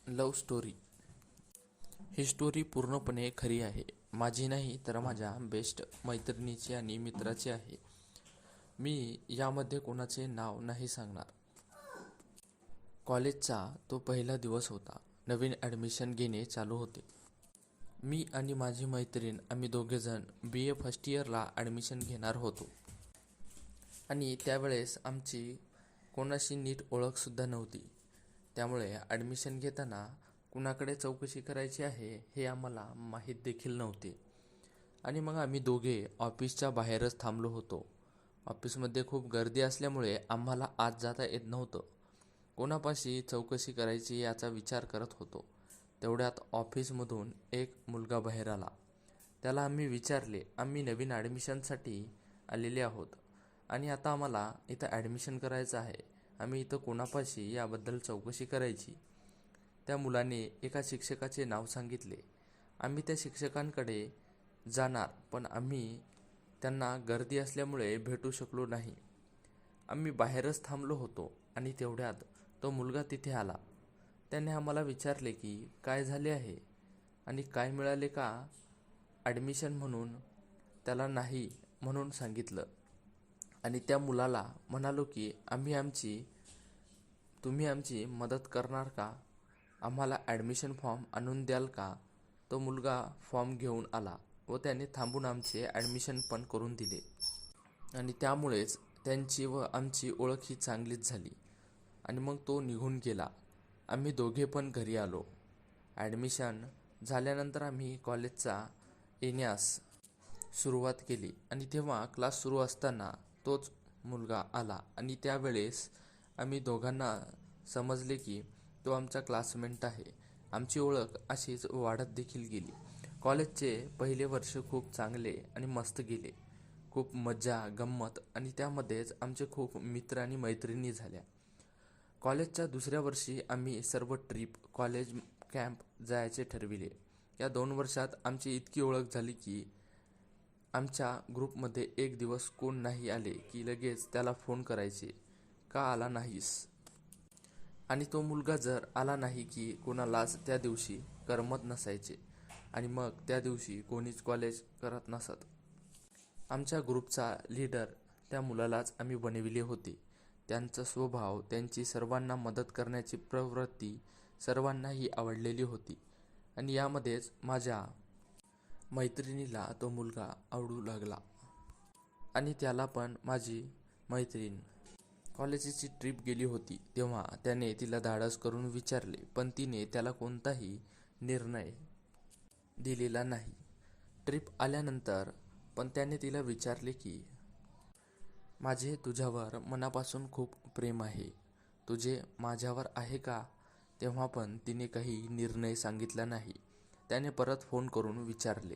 Love story. ही story पूर्णपणे खरी आहे. माझी नाही तर माझ्या बेस्ट मैत्रिणीची आणि मित्राची आहे. मी यामध्ये कोणाचे नाव नाही सांगणार. कॉलेजचा तो पहिला दिवस होता. नवीन ॲडमिशन घेणे चालू होते. मी आणि माझी मैत्रीण आम्ही दोघेजण BA फर्स्ट इयरला ॲडमिशन घेणार होतो. आणि त्यावेळेस आमची कोणाशी नीट ओळखसुद्धा नव्हती. त्यामुळे ॲडमिशन घेताना कुणाकडे चौकशी करायची आहे हे आम्हाला माहीत देखील नव्हते. आणि मग आम्ही दोघे ऑफिसच्या बाहेरच थांबलो होतो. ऑफिसमध्ये खूप गर्दी असल्यामुळे आम्हाला आत जाता येत नव्हतं. कोणापाशी चौकशी करायची याचा विचार करत होतो. तेवढ्यात ऑफिसमधून एक मुलगा बाहेर आला. त्याला आम्ही विचारले, आम्ही नवीन ॲडमिशनसाठी आलेले आहोत आणि आता आम्हाला इथं ॲडमिशन करायचं आहे. आम्ही इथं कोणापाशी याबद्दल चौकशी करायची. त्या मुलाने एका शिक्षकाचे नाव सांगितले. आम्ही त्या शिक्षकांकडे जाणार पण आम्ही त्यांना गर्दी असल्यामुळे भेटू शकलो नाही. आम्ही बाहेरच थांबलो होतो आणि तेवढ्यात तो मुलगा तिथे आला. त्याने आम्हाला विचारले की काय झाले आहे आणि काय मिळाले का ॲडमिशन. म्हणून त्याला नाही म्हणून सांगितलं आणि त्या मुलाला म्हणालो की तुम्ही आमची मदत करणार का, आम्हाला ॲडमिशन फॉर्म आणून द्याल का. तो मुलगा फॉर्म घेऊन आला व त्याने थांबून आमचे ॲडमिशन पण करून दिले. आणि त्यामुळेच त्यांची व आमची ओळख ही चांगलीच झाली. आणि मग तो निघून गेला. आम्ही दोघे पण घरी आलो. ॲडमिशन झाल्यानंतर आम्ही कॉलेजचा येण्यास सुरुवात केली आणि तेव्हा क्लास सुरू असताना तोच मुलगा आला आणि त्यावेळेस आम्ही दोघांना समजले की तो आमचा क्लासमेट आहे. आमची ओळख अशीच वाढत देखील गेली. कॉलेजचे पहिले वर्ष खूप चांगले आणि मस्त गेले. खूप मज्जा गंमत आणि त्यामध्येच आमचे खूप मित्र आणि मैत्रिणी झाल्या. कॉलेजच्या दुसऱ्या वर्षी आम्ही सर्व ट्रिप कॉलेज कॅम्प जायचे ठरविले. या 2 वर्षात आमची इतकी ओळख झाली की आमच्या ग्रुपमध्ये एक दिवस कोण नाही आले की लगेच त्याला फोन करायचे, का आला नाहीस. आणि तो मुलगा जर आला नाही की कोणालाच त्या दिवशी करमत नसायचे आणि मग त्या दिवशी कोणीच कॉलेज करत नसत. आमच्या ग्रुपचा लीडर त्या मुलालाच आम्ही बनविले होते. त्यांचा स्वभाव, त्यांची सर्वांना मदत करण्याची प्रवृत्ती सर्वांनाही आवडलेली होती. आणि यामध्येच माझ्या मैत्रिणीला तो मुलगा आवडू लागला आणि त्याला पण माझी मैत्रीण. कॉलेजची ट्रिप गेली होती तेव्हा त्याने तिला धाडस करून विचारले पण तिने त्याला कोणताही निर्णय दिलेला नाही. ट्रिप आल्यानंतर पण त्याने तिला विचारले की माझे तुझ्यावर मनापासून खूप प्रेम आहे, तुझे माझ्यावर आहे का. तेव्हा पण तिने काही निर्णय सांगितला नाही. त्याने परत फोन करून विचारले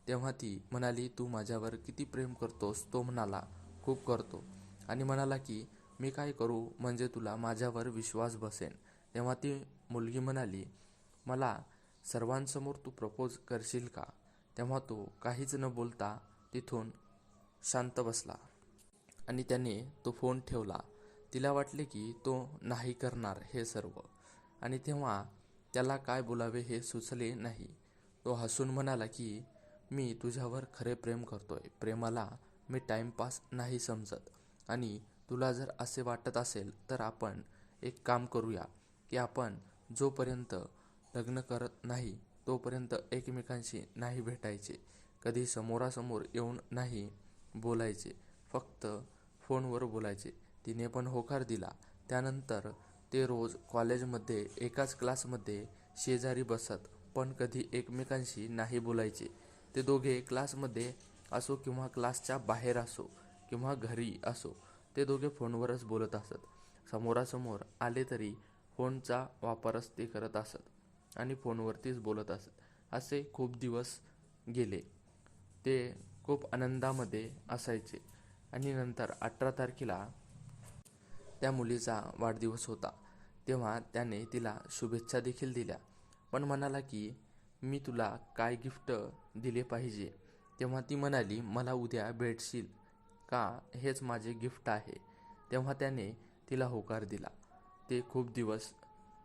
तेव्हा ती म्हणाली, तू माझ्यावर किती प्रेम करतोस. तो म्हणाला, खूप करतो. आणि म्हणाला की मी काय करू म्हणजे तुला माझ्यावर विश्वास बसेन. तेव्हा ती मुलगी म्हणाली, मला सर्वांसमोर तू प्रपोज करशील का. तेव्हा तो काहीच न बोलता तिथून शांत बसला आणि त्याने तो फोन ठेवला. तिला वाटले की तो नाही करणार हे सर्व आणि तेव्हा त्याला काय बोलावे हे सुचले नाही. तो हसून म्हणाला की मी तुझ्यावर खरे प्रेम करतोय. प्रेमाला मी टाइमपास नाही समजत आणि तुला जर असे वाटत असेल तर आपण एक काम करूया की आपण जोपर्यंत लग्न करत नाही तोपर्यंत एकमेकांशी नाही भेटायचे, कधी समोरासमोर येऊन नाही बोलायचे, फक्त फोनवर बोलायचे. तिने पण होकार दिला. त्यानंतर ते रोज कॉलेजमध्ये एकाच क्लासमध्ये शेजारी बसत पण कधी एकमेकांशी नाही बोलायचे. ते दोघे क्लासमध्ये असो किंवा क्लासच्या बाहेर असो किंवा घरी असो ते दोघे फोनवरच बोलत असत. समोरासमोर आले तरी फोनचा वापरच ते करत असत आणि फोनवरतीच बोलत असत. असे खूप दिवस गेले. ते खूप आनंदामध्ये असायचे. आणि नंतर 18 तारखेला त्या मुलीचा वाढदिवस होता. तेव्हा त्याने तिला शुभेच्छा देखील दिल्या पण म्हणाला की मी तुला काय गिफ्ट दिले पाहिजे. तेव्हा ती म्हणाली, मला उद्या भेटशील का, हेच माझे गिफ्ट आहे. तेव्हा त्याने तिला होकार दिला. ते खूप दिवस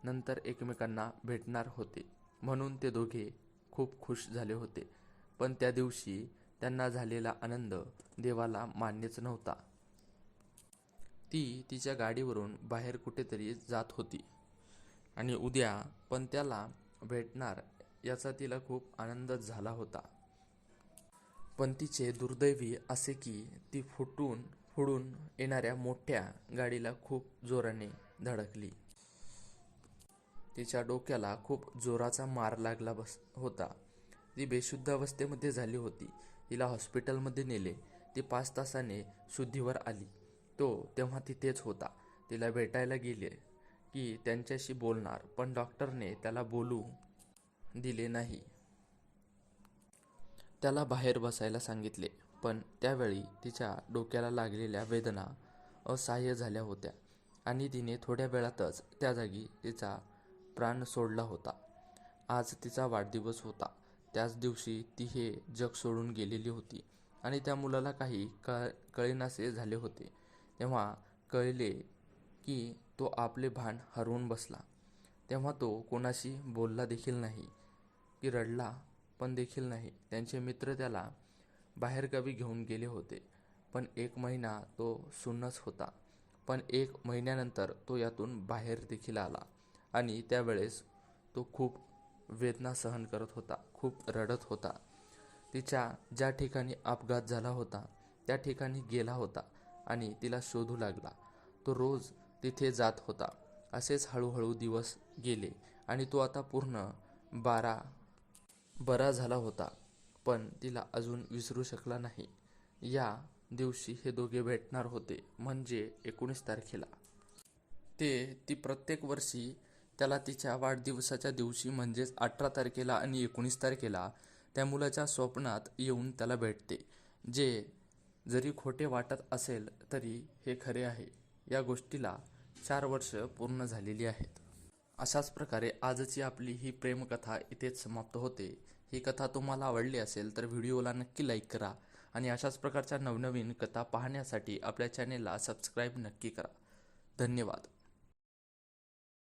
नंतर एकमेकांना भेटणार होते म्हणून ते दोघे खूप खुश झाले होते. पण त्या दिवशी त्यांना झालेला आनंद देवाला मान्यच नव्हता. ती तिच्या गाडीवरून बाहेर कुठेतरी जात होती आणि उद्या पण त्याला भेटणार याचा तिला खूप आनंदच झाला होता. पण तिचे दुर्दैवी असे की ती पुढून येणाऱ्या मोठ्या गाडीला खूप जोराने धडकली. तिच्या डोक्याला खूप जोराचा मार लागला होता. ती बेशुद्ध अवस्थेमध्ये झाली होती. तिला हॉस्पिटलमध्ये नेले. ती 5 तासाने शुद्धीवर आली. तो तेव्हा तिथेच होता. तिला भेटायला गेले की त्यांच्याशी बोलणार, पण डॉक्टरने त्याला बोलू दिले नाही. त्याला बाहेर बसायला सांगितले. पण त्यावेळी तिच्या डोक्याला लागलेल्या वेदना असह्य झाल्या होत्या आणि तिने थोड्या वेळातच त्या जागी तिचा प्राण सोडला होता. आज तिचा वाढदिवस होता. त्याच दिवशी ती हे जग सोडून गेलेली होती आणि त्या मुलाला काही कळेनासे झाले होते. तेव्हा कळले की तो आपले भान हरवून बसला. तेव्हा तो कोणाशी बोलला देखील नाही की रडला पण देखील नाही. त्यांचे मित्र त्याला बाहेरगावी घेऊन गेले होते. पण 1 महिना तो सुन्नच होता. पण 1 महिन्यानंतर तो यातून बाहेर देखील आला आणि त्यावेळेस तो खूप वेदना सहन करत होता, खूप रडत होता. तिच्या ज्या ठिकाणी अपघात झाला होता त्या ठिकाणी गेला होता आणि तिला शोधू लागला. तो रोज तिथे जात होता. असेच हळूहळू दिवस गेले आणि तो आता पूर्ण बरा झाला होता. पण तिला अजून विसरू शकला नाही. या दिवशी हे दोघे भेटणार होते, म्हणजे 19 तारखेला. ती प्रत्येक वर्षी त्याला तिच्या वाढदिवसाच्या दिवशी म्हणजेच 18 तारखेला आणि 19 तारखेला त्या मुलाच्या स्वप्नात येऊन त्याला भेटते. जे जरी खोटे वाटत असेल तरी हे खरे आहे. या गोष्टीला 4 वर्ष पूर्ण झालेली आहेत. अशाच प्रकारे आजची आपली ही प्रेमकथा इथेच समाप्त होते. ही कथा तुम्हाला आवडली असेल तर व्हिडिओला नक्की लाईक करा आणि अशाच प्रकारच्या नवनवीन कथा पाहण्यासाठी आपल्या चॅनेलला सबस्क्राईब नक्की करा. धन्यवाद.